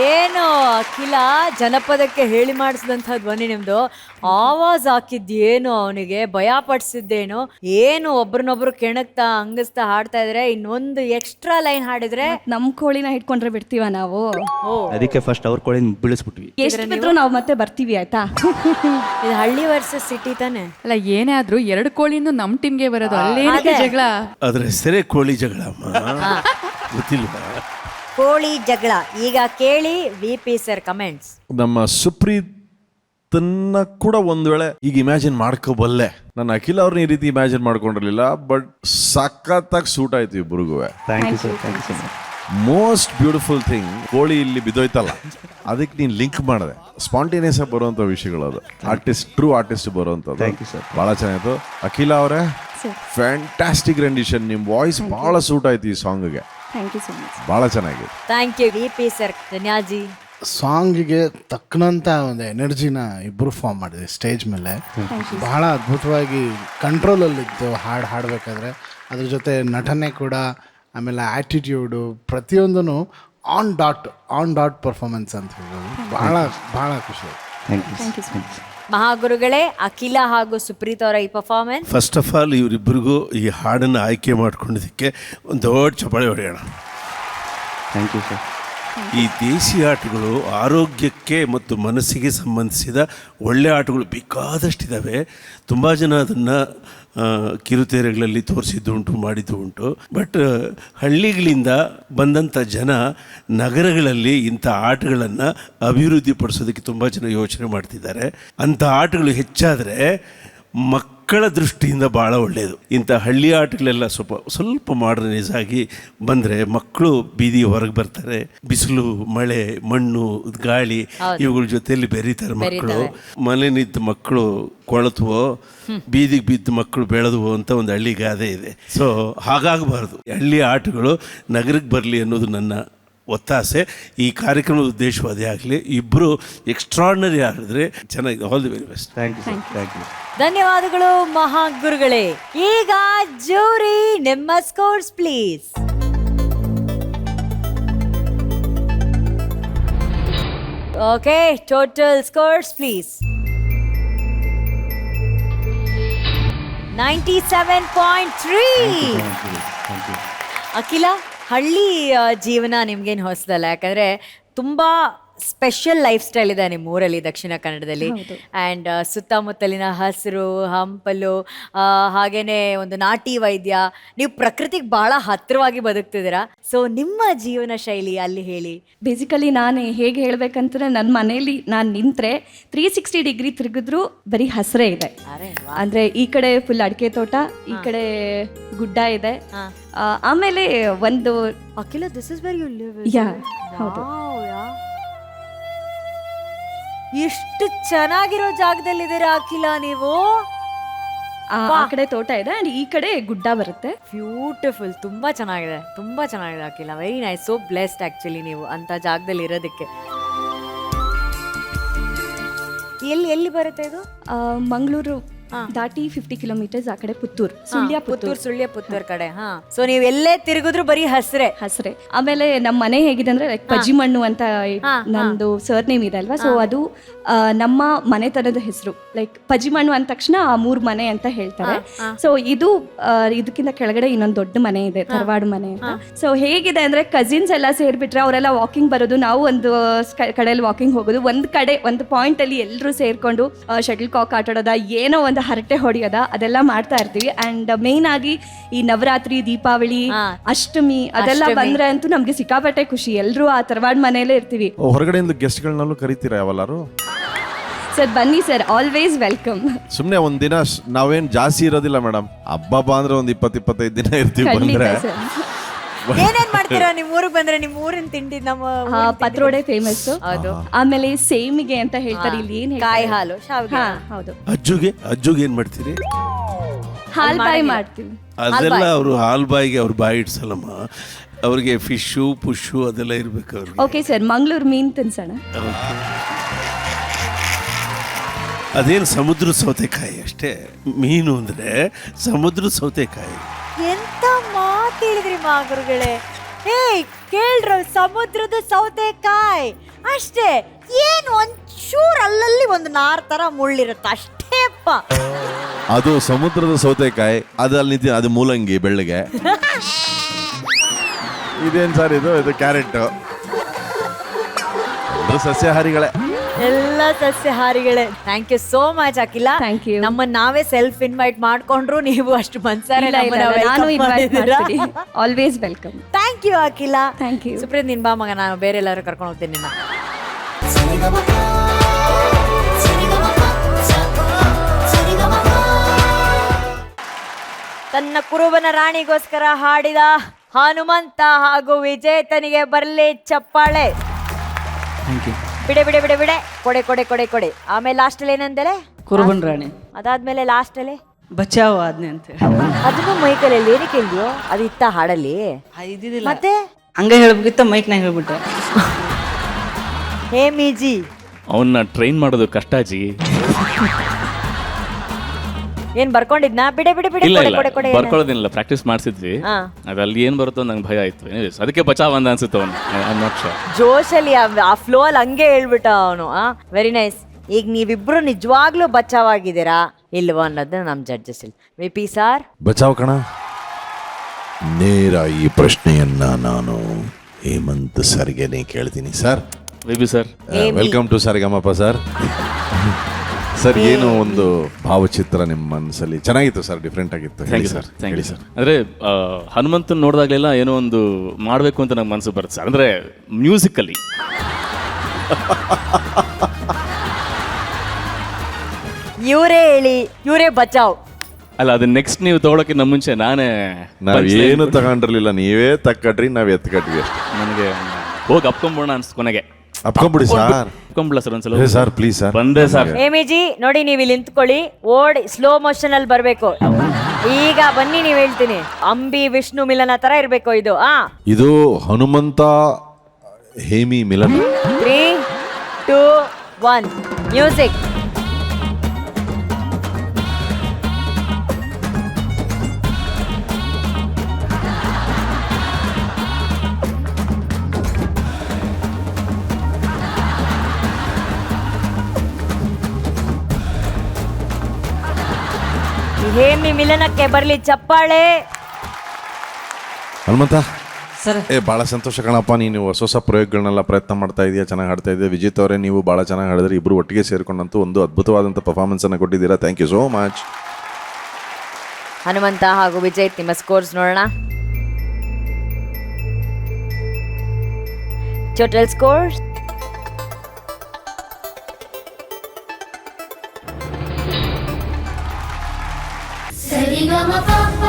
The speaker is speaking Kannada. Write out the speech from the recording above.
ಏನು ಅಖಿಲ ಜನಪದಕ್ಕೆ ಹೇಳಿ ಮಾಡಿಸಿದಂಥ ಧ್ವನಿ ನಿಮ್ದು. ಆವಾಜ್ ಹಾಕಿದ್ದೇನು, ಅವನಿಗೆ ಭಯ ಪಡಿಸಿದ್ದೇನು, ಏನು ಒಬ್ರನ್ನೊಬ್ರು ಕೆಣಕ್ತಾ ಹಂಗಸ್ತಾ ಹಾಡ್ತಾ ಇದ್ರೆ ಇನ್ನೊಂದು ಎಕ್ಸ್ಟ್ರಾ ಲೈನ್ ಹಾಡಿದ್ರೆ ನಮ್ ಕೋಳಿನ ಹಿಡ್ಕೊಂಡ್ರೆ ಬಿಡ್ತೀವ ನಾವು? ಅದಕ್ಕೆ ಫಸ್ಟ್ ಅವ್ರ ಕೋಳಿ ಬೀಳಿಸ್ಬಿಟ್ವಿ. ಎಷ್ಟು ಬಿದ್ರು ನಾವು ಮತ್ತೆ ಬರ್ತೀವಿ ಆಯ್ತಾ. ಇದು ಹಳ್ಳಿ ವರ್ಸಸ್ ಸಿಟಿ ತಾನೆ. ಅಲ್ಲ ಏನೇ ಆದ್ರೂ 2 ಕೋಳಿಯಿಂದ ನಮ್ ಟೀಮ್ಗೆ ಬರೋದು, ಅಲ್ಲೇನಕ್ಕೆ ಜಗಳ? ಅದ್ರ ಹೆಸರೇ ಕೋಳಿ ಜಗಳ ಗೊತ್ತಿಲ್ವಾ? ಕೋಳಿ ಜಗಳ. ಈಗ ಕೇಳಿ VP ಸರ್ ಕಮೆಂಟ್ಸ್. ನಮ್ಮ ಸುಪ್ರೀತನ್ನ ಕೂಡ ಒಂದ್ ವೇಳೆ ಈಗ ಇಮ್ಯಾಜಿನ್ ಮಾಡ್ಕೋಬಲ್ಲೆ. ನಾನು ಅಖಿಲ ಅವ್ರನ್ನ ಈ ರೀತಿ ಇಮ್ಯಾಜಿನ್ ಮಾಡ್ಕೊಂಡಿರ್ಲಿಲ್ಲ, ಬಟ್ ಸಖತ್ತಾಗಿ ಸೂಟ್ ಆಯ್ತು ಇಬ್ಬರಿಗೂ. Thank you sir, thank you so much. Most beautiful thing, ಕೋಳಿ ಇಲ್ಲಿ ಬಿದ್ದೋಯ್ತಲ್ಲ, ಅದಕ್ಕೆ ನೀನು ಲಿಂಕ್ ಮಾಡಿದೆ. ಸ್ಪಾಂಟೇನಿಯಸ್ ಆಗಿ ಬರುವಂಥ ವಿಷಯಗಳು ಅದು. ಆರ್ಟಿಸ್ಟ್, ಟ್ರೂ ಆರ್ಟಿಸ್ಟ್ ಬರುವಂಥದ್ದು. Thank you sir. ಭಾಳ ಚೆನ್ನಾಗಿತ್ತು. ಅಖಿಲ ಅವರೇ ಫ್ಯಾಂಟಾಸ್ಟಿಕ್ ರೆಂಡಿಷನ್. ನಿಮ್ಮ ವಾಯ್ಸ್ ಭಾಳ ಸೂಟ್ ಆಯ್ತು ಈ ಸಾಂಗ್ಗೆ. Thank you so much. ಭಾಳ ಚೆನ್ನಾಗಿದೆ. Thank you VP sir. ಧನ್ಯಾಜಿ, ಸಾಂಗಿಗೆ ತಕ್ಕನಂಥ ಒಂದು ಎನರ್ಜಿನ ಇಬ್ಬರು ಫಾರ್ಮ್ ಮಾಡಿದೆ ಸ್ಟೇಜ್ ಮೇಲೆ. ಬಹಳ ಅದ್ಭುತವಾಗಿ ಕಂಟ್ರೋಲಲ್ಲಿದ್ದು ಹಾಡಬೇಕಾದ್ರೆ. ಅದ್ರ ಜೊತೆ ನಟನೆ ಕೂಡ, ಆಮೇಲೆ ಆ್ಯಟಿಟ್ಯೂಡು, ಪ್ರತಿಯೊಂದೂ ಆನ್ ಡಾಟ್ ಪರ್ಫಾರ್ಮೆನ್ಸ್ ಅಂತ ಹೇಳ್ಬೋದು. ಭಾಳ ಖುಷಿ. Thank you. Thank you so much. ಮಹಾಗುರುಗಳೇ, ಅಖಿಲ ಹಾಗೂ ಸುಪ್ರೀತ್ ಅವರ ಈ ಪರ್ಫಾರ್ಮೆನ್ಸ್. ಫಸ್ಟ್ ಆಫ್ ಆಲ್ ಇವರಿಬ್ಬರಿಗೂ ಈ ಹಾಡನ್ನು ಆಯ್ಕೆ ಮಾಡ್ಕೊಂಡಿದ್ದಕ್ಕೆ ಒಂದು ದೊಡ್ಡ ಚಪ್ಪಾಳೆ ಹೊಡೆಯೋಣ. Thank you sir. ಈ ದೇಸಿ ಆಟಗಳು ಆರೋಗ್ಯಕ್ಕೆ ಮತ್ತು ಮನಸ್ಸಿಗೆ ಸಂಬಂಧಿಸಿದ ಒಳ್ಳೆಯ ಆಟಗಳು ಬೇಕಾದಷ್ಟಿದ್ದಾವೆ. ತುಂಬ ಜನ ಅದನ್ನು ಕಿರುತೆರೆಗಳಲ್ಲಿ ತೋರಿಸಿದ್ದು ಉಂಟು, ಮಾಡಿದ್ದು ಉಂಟು. ಬಟ್ ಹಳ್ಳಿಗಳಿಂದ ಬಂದಂಥ ಜನ ನಗರಗಳಲ್ಲಿ ಇಂಥ ಆಟಗಳನ್ನು ಅಭಿವೃದ್ಧಿಪಡಿಸೋದಕ್ಕೆ ತುಂಬ ಜನ ಯೋಚನೆ ಮಾಡ್ತಿದ್ದಾರೆ. ಅಂಥ ಆಟಗಳು ಹೆಚ್ಚಾದರೆ ಮಕ್ಕಳ ದೃಷ್ಟಿಯಿಂದ ಭಾಳ ಒಳ್ಳೆಯದು. ಇಂಥ ಹಳ್ಳಿ ಆಟಗಳೆಲ್ಲ ಸ್ವಲ್ಪ ಮಾಡರ್ನೈಸ್ ಆಗಿ ಬಂದರೆ ಮಕ್ಕಳು ಬೀದಿ ಹೊರಗೆ ಬರ್ತಾರೆ. ಬಿಸಿಲು, ಮಳೆ, ಮಣ್ಣು, ಗಾಳಿ ಇವುಗಳ ಜೊತೆಯಲ್ಲಿ ಬೆರೀತಾರೆ ಮಕ್ಕಳು. ಮನೆ ನಿಂತ ಮಕ್ಕಳು ಕೊಳತುವೋ, ಬೀದಿಗೆ ಬಿದ್ದ ಮಕ್ಕಳು ಬೆಳೆದುವೋ ಅಂತ ಒಂದು ಹಳ್ಳಿ ಗಾದೆ ಇದೆ. ಸೊ ಹಾಗಾಗಬಾರ್ದು. ಹಳ್ಳಿ ಆಟಗಳು ನಗರಕ್ಕೆ ಬರಲಿ ಅನ್ನೋದು ನನ್ನ ಒತ್ತಾಸೆ. ಈ ಕಾರ್ಯಕ್ರಮದ ಉದ್ದೇಶವೂ ಅದೇ ಆಗಲಿ. ಇಬ್ಬರು ಎಕ್ಸ್ಟ್ರಾರ್ಡಿನರಿ ಆಗಿದ್ರೆ ಚೆನ್ನಾಗಿ. All the very best. Thank you sir, thank you. ಧನ್ಯವಾದಗಳು ಮಹಾಗುರುಗಳೇ. ಈಗ ಜೂರಿ, ನಿಮ್ಮ scores please. Okay, total scores please. 97.3. Akhila, ಹಳ್ಳಿ ಜೀವನ ನಿಮ್ಗೇನು ಹೊಸದಲ್ಲ, ಯಾಕಂದರೆ ತುಂಬ ಸ್ಪೆಷಲ್ ಲೈಫ್ ಸ್ಟೈಲ್ ಇದೆ ನಿಮ್ಮ ಊರಲ್ಲಿ, ದಕ್ಷಿಣ ಕನ್ನಡದಲ್ಲಿ. ಆ್ಯಂಡ್ ಸುತ್ತಮುತ್ತಲಿನ ಹಸಿರು ಹಂಪಲು, ಹಾಗೇನೆ ಒಂದು ನಾಟಿ ವೈದ್ಯ, ನೀವು ಪ್ರಕೃತಿಗೆ ಭಾಳ ಹತ್ತಿರವಾಗಿ ಬದುಕ್ತಿದ್ದೀರಾ. ಸೊ ನಿಮ್ಮ ಜೀವನ ಶೈಲಿ ಅಲ್ಲಿ ಹೇಳಿ. ಬೇಸಿಕಲಿ ನಾನು ಹೇಗೆ ಹೇಳ್ಬೇಕಂತಂದ್ರೆ, ನನ್ನ ಮನೇಲಿ ನಾನು ನಿಂತರೆ 360 ಡಿಗ್ರಿ ತಿರುಗಿದ್ರು ಬರೀ ಹಸಿರೇ ಇದೆ. ಅಂದರೆ ಈ ಕಡೆ ಫುಲ್ ಅಡಿಕೆ ತೋಟ, ಈ ಕಡೆ ಗುಡ್ಡ ಇದೆ. ಆಮೇಲೆ ಒಂದು Akhila, this is where you live. Yeah, ಹೌದು. ಎಷ್ಟು ಚೆನ್ನಾಗಿರೋ ಜಾಗದಲ್ಲಿದ್ದೀರಾ ಅಖಿಲ ನೀವು. ಆ ಕಡೆ ತೋಟ ಇದೆ ಅಂಡ್ ಈ ಕಡೆ ಗುಡ್ಡ ಬರುತ್ತೆ. ಬ್ಯೂಟಿಫುಲ್. ತುಂಬಾ ಚೆನ್ನಾಗಿದೆ, ತುಂಬಾ ಚೆನ್ನಾಗಿದೆ ಅಖಿಲ. Very nice. So blessed actually ನೀವು ಅಂತ ಜಾಗದಲ್ಲಿ ಇರೋದಕ್ಕೆ. ಎಲ್ಲಿ ಬರುತ್ತೆ ಇದು? ಮಂಗಳೂರು ದಾಟಿ 50 ಕಿಲೋಮೀಟರ್ಸ್ ಆ ಕಡೆ ಪುತ್ತೂರು, ಸುಳ್ಯ ಕಡೆ. ಸೊ ನೀವು ಎಲ್ಲೇ ತಿರುಗಿದ್ರು ಬರೀ ಹಸ್ರೆ. ಆಮೇಲೆ ನಮ್ಮ ಮನೆ ಹೇಗಿದೆ ಅಂದ್ರೆ ಲೈಕ್ ಪಜಿಮಣ್ಣು ಅಂತ ನಂದು ಸರ್ ನೇಮ್ ಇದೆ ಅಲ್ವಾ. ಸೊ ಅದು ನಮ್ಮ ಮನೆತನದ ಹೆಸರು. ಲೈಕ್ ಪಜಿಮಣ್ಣು ಅಂದ ತಕ್ಷಣ ಆ 3 ಮನೆ ಅಂತ ಹೇಳ್ತಾರೆ. ಸೊ ಇದಕ್ಕಿಂತ ಕೆಳಗಡೆ ಇನ್ನೊಂದು ದೊಡ್ಡ ಮನೆ ಇದೆ, ತರವಾಡು ಮನೆ ಅಂತ. ಸೊ ಹೇಗಿದೆ ಅಂದ್ರೆ ಕಸಿನ್ಸ್ ಎಲ್ಲ ಸೇರ್ಬಿಟ್ರೆ ಅವರೆಲ್ಲ ವಾಕಿಂಗ್ ಬರೋದು, ನಾವು ಒಂದು ಕಡೆಯಲ್ಲಿ ವಾಕಿಂಗ್ ಹೋಗೋದು, ಒಂದು ಪಾಯಿಂಟ್ ಅಲ್ಲಿ ಎಲ್ಲರೂ ಸೇರ್ಕೊಂಡು ಶಟಲ್ ಕಾಕ್ ಆಟಾಡೋದ, ಏನೋ ಒಂದು ಹರಟೆ ಹೊಡೆಯೋದ, ಅದೆಲ್ಲ ಮಾಡ್ತಾ ಇರ್ತೀವಿ. ಅಂಡ್ ಮೇನ್ ಆಗಿ ಈ ನವರಾತ್ರಿ, ದೀಪಾವಳಿ, ಅಷ್ಟಮಿ ಅದೆಲ್ಲ ಬಂದ್ರೆ ಅಂತೂ ನಮ್ಗೆ ಸಿಕ್ಕಾಪಟ್ಟೆ ಖುಷಿ. ಎಲ್ರು ಆ ತರವಾಡ್ ಮನೆಯಲ್ಲೇ ಇರ್ತೀವಿ. ಹೊರಗಡೆಯಿಂದ ಗೆಸ್ಟ್ಗಳನ್ನೂ ಕರಿತೀರಾ ಯಾವಲ್ಲಾರು? ಸರ್ ಬನ್ನಿ ಸರ್, ಆಲ್ವೇಸ್ ವೆಲ್ಕಮ್. ಸುಮ್ಮನೆ ಒಂದಿನ ನಾವೇನ್ ಜಾಸ್ತಿ ಇರೋದಿಲ್ಲ ಮೇಡಮ್. ಹಬ್ಬ ಅಂದ್ರೆ ಒಂದು 20-25 ದಿನ ಇರ್ತೀವಿ. ಬಂದ್ರೆ ಏನೇನ್ ಮಾಡ್ತೀರಾ ನಿಮ್ ಊರಿಗೆ ಬಂದ್ರೆ? ನಿಮ್ ಊರಿನ ತಿಂಡಿ ನಮ್ಮ ಪತ್ರೋಡೆ ಫೇಮಸ್. ಆಮೇಲೆ ಸೇಮಿಗೆ ಅಂತ ಹೇಳ್ತಾರೆ, ಇಲ್ಲಿ ಏನ್ ಕಾಯಿ ಹಾಲು, ಶಾವಿಗೆ. ಹೌದು. ಅಜ್ಜುಗೆ ಏನ್ ಮಾಡ್ತೀರಿ? ಹಾಲ್ ಬಾಯಿ ಮಾಡ್ತೀವಿ. ಅದೆಲ್ಲ ಅವರು ಹಾಲ್ ಬಾಯಿಗೆ ಅವ್ರ ಬಾಯಿ ಇಡ್ಸಲ್ಲಮ್ಮ, ಅವ್ರಿಗೆ ಫಿಶು ಪುಷು ಅದೆಲ್ಲ ಇರ್ಬೇಕು ಅವ್ರಿಗೆ. ಓಕೆ ಸರ್, ಮಂಗಳೂರು ಮೀನ್ ತಿನ್ಸೋಣ. ಅದೇನು ಸಮುದ್ರ ಸೌತೆಕಾಯಿ ಅಷ್ಟೇ. ಮೀನು ಅಂದ್ರೆ ಸಮುದ್ರ ಸೌತೆಕಾಯಿ. ಎಂತ ಮಾತು ಹೇಳಿದ್ರಿ ಮಹಾಗುರುಗಳೇ. ಕೇಳ್ರ ಸಮುದ್ರದ ಸೌತೆಕಾಯಿ ಅಷ್ಟೇ, ಏನು ಒಂಚೂರು ಅಲ್ಲಲ್ಲಿ ಒಂದು ನಾರ್ ತರ ಮುಳ್ಳಿರುತ್ತೆ ಅಷ್ಟೇಪ್ಪ. ಅದು ಸಮುದ್ರದ ಸೌತೆಕಾಯಿ, ಅದು ಅಲ್ಲಿ ನಿಂತಿ ಅದು ಮೂಲಂಗಿ ಬೆಳ್ಳಗೆ. ಇದೇನು ಸರ್ ಇದು ಕ್ಯಾರೆಟ್. ಸಸ್ಯಾಹಾರಿಗಳೇ, ಎಲ್ಲ ಸಸ್ಯಾಹಾರಿಗಳೇ. ಥ್ಯಾಂಕ್ ಯು ಸೋ ಮಚ್ ಅಖಿಲ. Thank you. ನಮ್ಮನ್ನ ನಾವೇ ಸೆಲ್ಫ್ ಇನ್ವೈಟ್ ಮಾಡ್ಕೊಂಡ್ರು ನೀವು ಅಷ್ಟು ಮನ್ಸಾರೆ ನಾನು ಇನ್ವೈಟ್ ಮಾಡ್ತೀನಿ. Always welcome. Thank you Akhila. Thank you. Supreeth ನಿನ್ ಬಾ ಮಗ, ನಾನು ಬೇರೆ ಎಲ್ಲರೂ ಕರ್ಕೊಂಡು ಹೋಗ್ತೀನಿ ನಿನ್ನ. ತನ್ನ ಕುರುಬನ ರಾಣಿಗೋಸ್ಕರ ಹಾಡಿದ ಹನುಮಂತ ಹಾಗೂ ವಿಜೇತನಿಗೆ ಬರ್ಲಿ ಚಪ್ಪಾಳೆ. ಬಿಡೆ ಬಿಡೆ ಬಿಡೆ ಬಿಡೆ ಕೊಡೆ ಕೊಡೆ ಕೊಡೆ ಕೊಡೆ. ಆಮೇಲೆ ಲಾಸ್ಟ್ ಅಲ್ಲಿ ಏನಂದರೆ ಕುರುಬನ್ ರಾಣಿ, ಅದಾದ್ಮೇಲೆ ಲಾಸ್ಟ್ ಅಲ್ಲಿ ಬಚಾವ್ ಆದ್ನೆ ಅಂತ ಅದನ್ನು ಮೈಕಲಲ್ಲಿ ಏನಕ್ಕೆ ಹೇಳಿದ್ಯೋ, ಅದು ಇತ್ತ ಹಾಡಲ್ಲಿ ಇದ್ದಿದ್ದಿಲ್ಲ, ಮತ್ತೆ ಹಂಗ ಹೇಳ್ಬೇಕಿತ್ತ ಮೈಕ್ನಾಗ ಹೇಳ್ಬಿಟ್ಟೆ. ಹೇ ಮೀಜಿ ಅವನ್ನ ಟ್ರೈನ್ ಮಾಡೋದು ಕಷ್ಟ ಅಜ್ಜಿ. ಏನ್ ಬರ್ಕೊಂಡಿದ್ನಾ? ಬಿಡೆ ಬಿಡೆ ಬಿಡೆ ಇಲ್ಲ ಕೊಡೆ ಇಲ್ಲ ಕೊಡೆ ಕೊಡೆ ಬರ್ಕೊಳ್ಳೋದಿಲ್ಲ, ಪ್ರಾಕ್ಟೀಸ್ ಮಾಡಿಸಿದ್ವಿ. ಅದಲ್ಲಿ ಏನ್ ಬರುತ್ತೋ ನಂಗೆ ಭಯ ಆಯ್ತು. ಅದಕ್ಕೆ ಬಚಾವ್ ಅಂದ ಅನ್ಸುತ್ತೆ ಅವನು. ಜೋಶಲ್ಲಿ ಆ ಫ್ಲೋ ಅಲ್ಲಿ ಹಂಗೆ ಹೇಳ್ಬಿಟ್ಟ ಅವನು. Very nice. ಈಗ ನೀವಿಬ್ರು ನಿಜವಾಗ್ಲೂ ಬಚಾವಾಗಿದ್ದೀರಾ ಇಲ್ವಾ ಅನ್ನೋದು ನಮ್ ಜಡ್ಜಸ್ ಇಲ್ಲಿ. ವಿಪಿ ಸಾರ್ ಬಚಾವ್ ಕಣ. ನೇರ ಈ ಪ್ರಶ್ನೆಯನ್ನ ನಾನು ಹೇಮಂತ್ ಸರ್ಗೆನೆ ಕೇಳ್ತೀನಿ. Sir, baby sir, welcome to Sarigamapa sir. Sir, ಏನು ಒಂದು ಭಾವಚಿತ್ರ ನಿಮ್ಮ ಮನಸ್ಸಲ್ಲಿ ಚೆನ್ನಾಗಿತ್ತು ಸರ್, ಡಿಫ್ರೆಂಟ್ ಆಗಿತ್ತು. Thank you sir, thank you sir. ಅಂದರೆ ಹನುಮಂತನ್ ನೋಡಿದಾಗಲೆಲ್ಲ ಏನೋ ಒಂದು ಮಾಡಬೇಕು ಅಂತ ನಂಗೆ ಮನಸ್ಸು ಬರುತ್ತೆ ಸರ್. ಅಂದರೆ ಮ್ಯೂಸಿಕಲ್ಲಿ ಇವರೇ ಹೇಳಿ, ಇವರೇ ಬಚಾವ್. ಅಲ್ಲ, ಅದು ನೆಕ್ಸ್ಟ್ ನೀವು ತೊಗೊಳಕ್ಕೆ ನಮ್ಮ ಮುಂಚೆ ನಾನೇ ನಾವೇನು ತಗೊಂಡಿರ್ಲಿಲ್ಲ, ನೀವೇ ತಕ್ಕಟ್ರಿ, ನಾವ್ ಎತ್ಕಟ್ವಿ ಅಷ್ಟೇ. ನನಗೆ ಹೋಗಿ ಅಪ್ಕೊಂಬೋಣ ಅನ್ಸ್ ಕೊನೆಗೆ. ಅಪ್ಕೊಂಬಿಡಿ ಸರ್. ಅಪ್ಕೊಂಬಿಡ್ಲ ಸರ್ ಒಂದ್ಸಲ? Sir please sir. ಬಂದೆ ಸರ್. ಹೇಮಿಜಿ ನೋಡಿ, ನೀವು ಇಲ್ಲಿ ನಿಂತ್ಕೊಳ್ಳಿ, ಓಡಿ ಸ್ಲೋ ಮೋಷನ್ ಅಲ್ಲಿ ಬರ್ಬೇಕು. ಈಗ ಬನ್ನಿ, ನೀವ್ ಹೇಳ್ತೀನಿ. ಅಂಬಿ ವಿಷ್ಣು ಮಿಲನ ತರ ಇರ್ಬೇಕು ಇದು. ಇದು ಹನುಮಂತ ಹೇಮಿ ಮಿಲನ. 3, 2, 1 ಮ್ಯೂಸಿಕ್. ಹೇಮಿ ಮಿಲನಕ್ಕೆ ಬರ್ಲಿ ಚಪ್ಪಾಳೆ. ಹನುಮಂತ ಸರ್, ಭಾಳ ಸಂತೋಷ ಕಣಪ್ಪ. ನೀನು ಹೊಸ ಹೊಸ ಪ್ರಯೋಗಗಳನ್ನೆಲ್ಲ ಪ್ರಯತ್ನ ಮಾಡ್ತಾ ಇದೆಯಾ, ಚೆನ್ನಾಗಿ ಹಾಡ್ತಾ ಇದೆಯಾ. ವಿಜಿತ್ ಅವರೇ, ನೀವು ಭಾಳ ಚೆನ್ನಾಗಿ ಹಾಡಿದ್ರೆ, ಇಬ್ಬರು ಒಟ್ಟಿಗೆ ಸೇರ್ಕೊಂಡಂತೂ ಒಂದು ಅದ್ಭುತವಾದಂಥ ಪರ್ಫಾರ್ಮೆನ್ಸನ್ನು ಕೊಟ್ಟಿದ್ದೀರಾ. Thank you so much. Hanumanta ಹಾಗೂ ವಿಜಯ್, ನಿಮ್ಮ ಸ್ಕೋರ್ಸ್ ನೋಡೋಣ. Total scores Sari ga ma pa pa